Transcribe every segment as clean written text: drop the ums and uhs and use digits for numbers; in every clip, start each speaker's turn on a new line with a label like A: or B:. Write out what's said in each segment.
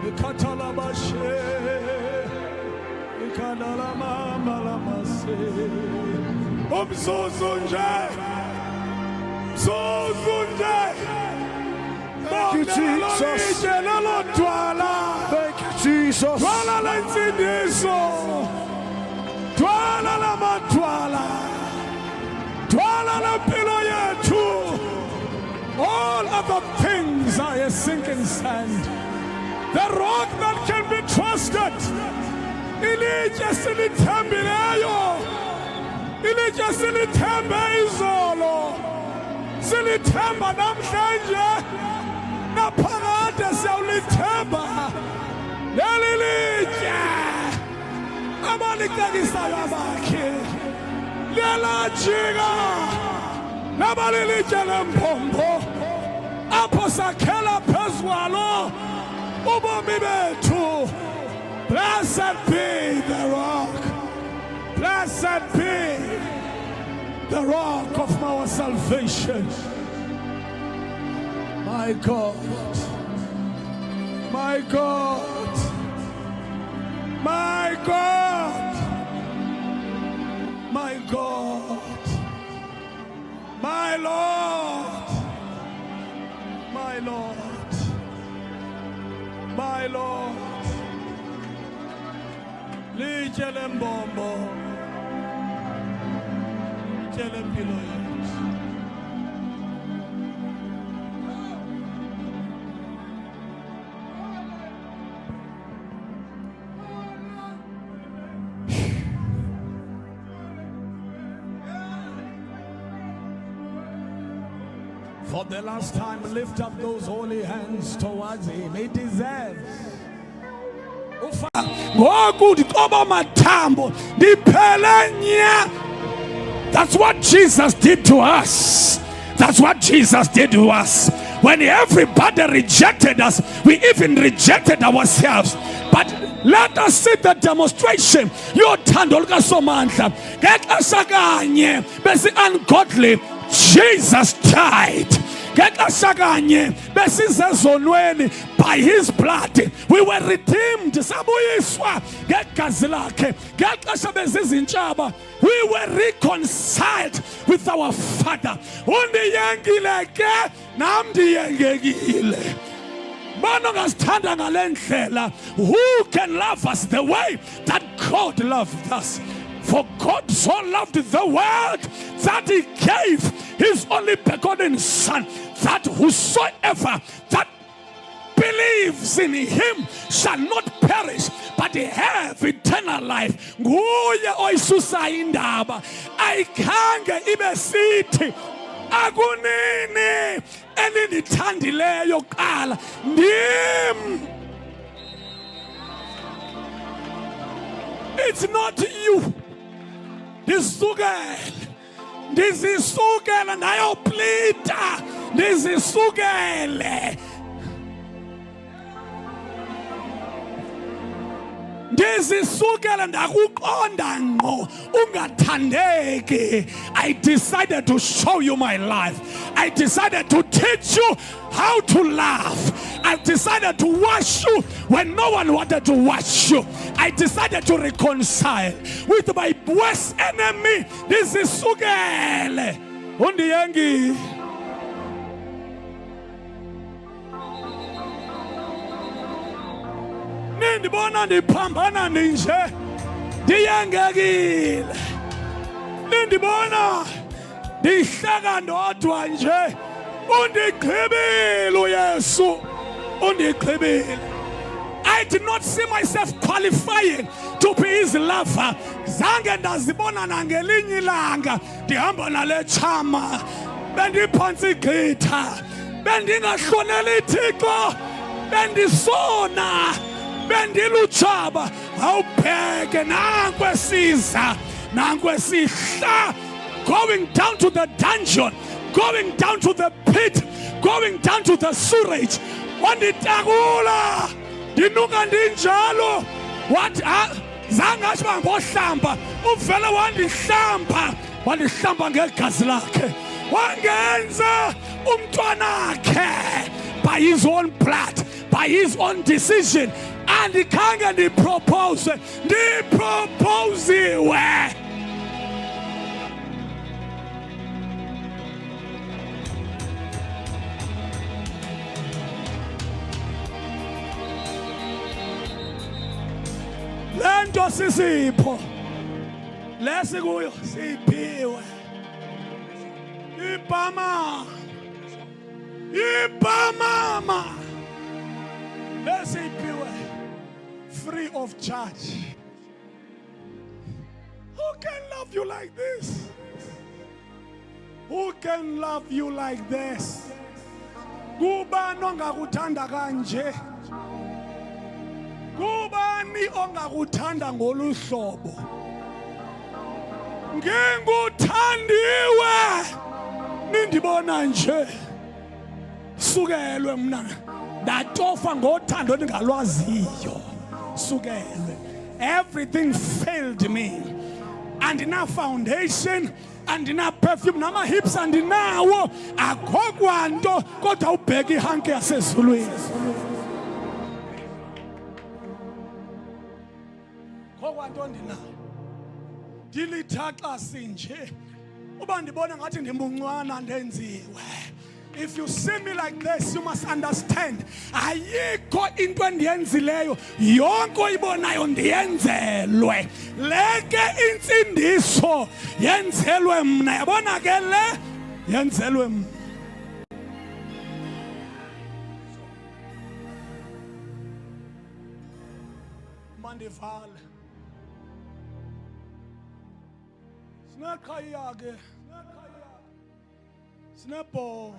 A: Ikatalabashe, ikadalamamalabase. Umzuzunje, Zuzunje.
B: Thank you, Jesus. Thank you, Jesus.
A: Twala lensindiso, twala la matwala, twala la pilo yetu. All other things are a sinking sand. The rock that can be trusted. Ilije silithembileyo, ilije silithembe izolo, silithemba namhlanje, naphakade siyawulithemba. Leli litye abalixakisayo abakhe liyalajika nabalilitye lempompo apho sakhela phezu kwalo ubomi bethu. Blessed be the rock, blessed be the rock of our salvation. My God, my God, my God, my God, my Lord, my Lord, my Lord. Litye lembombo, litye lempilo yethu. For the last time, lift up those holy hands towards him. He deserves. That's what Jesus did to us. That's what Jesus did to us. When everybody rejected us, we even rejected ourselves. But let us see the demonstration. Ungodly, Jesus died. By his blood we were redeemed. We were reconciled with our Father. Who can love us the way that God loved us? For God so loved the world that he gave his only begotten Son, that whosoever that believes in him shall not perish but have eternal life. Nguye oyisusa indaba ayikhange ibe sithi akunini elindithandileyo qala ndim. It's not you. Ndizisukele ndayoplita, ndizisukele ndakuqonda ngqo ungathandeki. I decided to show you my life. I decided to teach you how to love. I decided to wash you when no one wanted to wash you. I decided to reconcile with my worst enemy. This is Sugele Undiyangi. Nindibona ndiphambana nje ndiyangekile. Nindibona ndihleka ndodwa nje. Undigqibile uYesu, undigqibile. I did not see myself qualifying to be his lover. Zange ndazibona nangelinye ilanga ndihamba nale chama bendiphantsi igqitha bendingahloneli Thixo bendisona bendilutshaba. Awubheke nankwesiza nankwesihla, going down to the dungeon, going down to the pit, going down to the sewage. Wanditakula ndinuka ndinjalo. What zange ashiba ngohlamba, uvele wandihlamba ngegazi lakhe, wangenza umntwanakhe by his own blood. by his own decision. And khange ndipropose, ndiproposiwe. Lento sisipho lesikuyo siphiwe ipamama lesiphiwe free of charge. Who can love you like this? Who can love you like this? Kubani ongakuthanda kanje? Kubani ongakuthanda ngolu hlobo? Nginguthandiwe, nindibona nje. Sukelwe mna, ndatofa ngothando ndingalwaziyo. Sukelwe. Everything failed me. Andina foundation, andina perfume, nama hips andinawo. Akho kwanto kodwa ubheka ihanke yasezulwini. Dilithaxa sinje uba ndibona ngathi ndimuncwana ndenziwe. If you see me like this, you must understand ayikho into endiyenzileyo yonke oyibonayo ndiyenzelwe. Leke insindiso yenzelwe mna, yabona ke le yenzelwe mna. Mandivale Sinakaya ke Sinebo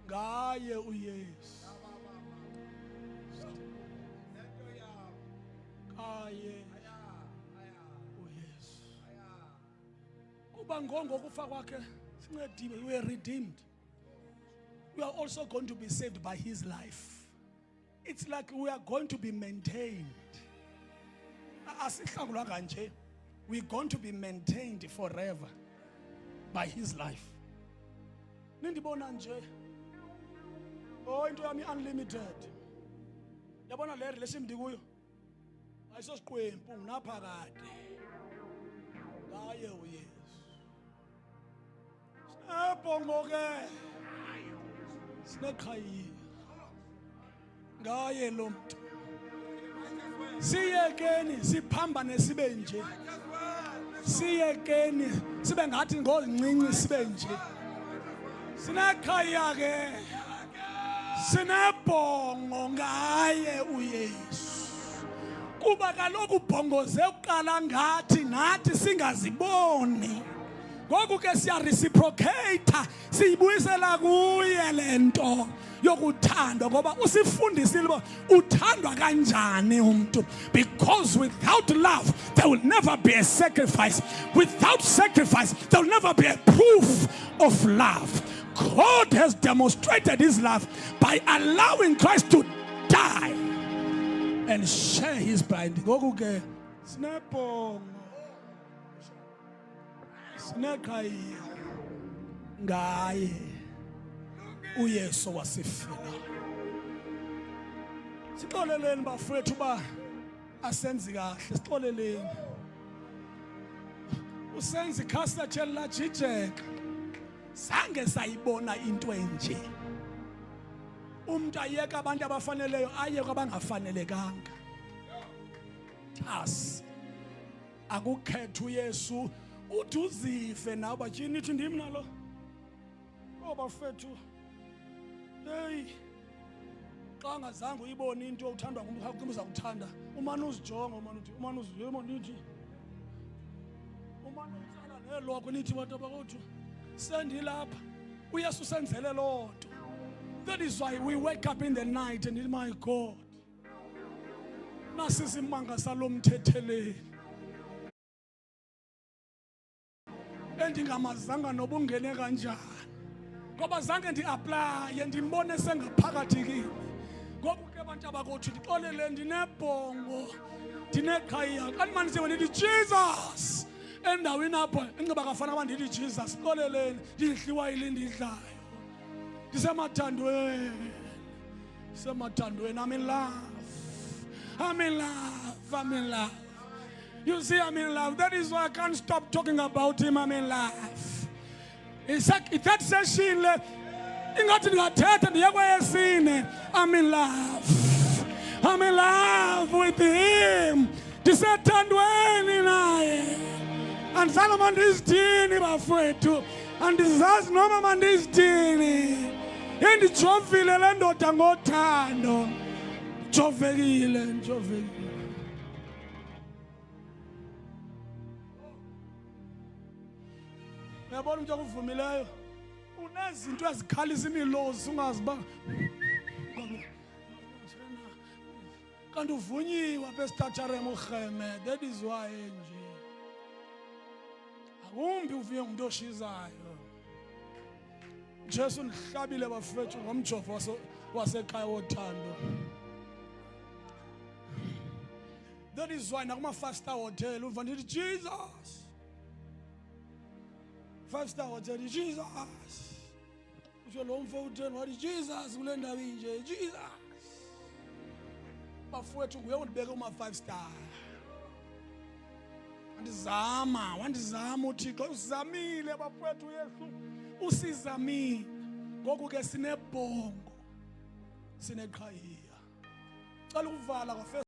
A: ngaye uYesu kaye uYesu kuba ngokufa kwakhe sincediwe. We were redeemed. We are also going to be saved by his life. It's like we are going to be maintained. We're going to be maintained forever by his life. Nindibona nje. Oh, into yami unlimited. Yabona le relation ndikuyo. Ayisosiqwempu naphakade. Ngaye uYesu. Sinebhongo ke. Sinekhayi. Ngaye lo muntu. Siyekeni siphambane sibe nje. Siyekeni sibe ngathi ngozincinci sibe nje. Sinekhaya ke. Sinebhongo ngaye uYesu. Kuba kaloku ubhongoze uqala ngathi nathi singaziboni. Ngoku ke siya reciprocate, siyibuyisela kuye lento yokuthandwa ngoba usifundisile uba uthandwa kanjani umuntu. Because without love there will never be a sacrifice. Without sacrifice there will never be a proof of love. God has demonstrated his love by allowing Christ to die and share his bride. Ngoku ke sinebhongo sinekhaya ngaye uYesu wasifela. Sixoleleni bafowethu ba asenzi kahle, sixoleleni. Usenzi khasa tshela jijeka. Sange sayibona into enje. Umuntu ayeka abantu abafaneleyo ayeka abangafanelekanga. Thas akukhetha uYesu uthi uzife nawe bajini ithi ndim nalo. Oh bafethu. Hey. Xa ngazange uyibone into othandwa ngumuntu uza kuthanda. Umane uzijonga umane uthi umane uziyemo nithi. Umane utsala neloko nithi bantu abakuthu. Sendilapha. uYesu senzele lonto. That is why we wake up in the night and my God. Nasisimanga salomthetheleni. Endingamazanga nobungene kanjani. Ngoba zange ndi-apply ndimbone sengaphakathi kimi. Ngoku ke abantu abakuthi ndixolele ndinebhongo ndinekhaya. Kanti manje ndithi Jesus. Endaweni apho engiba kafana abandithi Jesus xoleleni ndidliwa yile ndidlayo. Ndisemathandweni. Semathandweni, I'm in love. I'm in love. I'm in love. You see, I'm in love. That is why I can't stop talking about him. I'm in love. That session, I'm in love. I'm in love with him. Tisathandweni naye. And Solomon ndizithini bafowethu. Andizazi noma mandizithini. Indijovile le ndoda ngothando. Jovekile, jovekile. Uyabona umuntu okuvumileyo unezinto ezikhalisa imilozi ungaziba kanti uvunyiwe apha esitatsharem urheme. That is why nje akumbi uvuye ngumuntu oshizayo. Jesu ndihlabile bafethu ngomjovo wasekhaya wothando. That is why nakuma 5-star hotel uva ndithi Jesus. 5-star hotel, Jesus. Utsho lo mfo utheni wathi Jesus kule ndawo inje. Jesus. Bafowethu nguye undibeke uma 5-star. Wandizama uThixo usizamile bafowethu uYesu usizamile. Ngoku ke sinebhongo sineqhayiya. Cela ukuvala kwa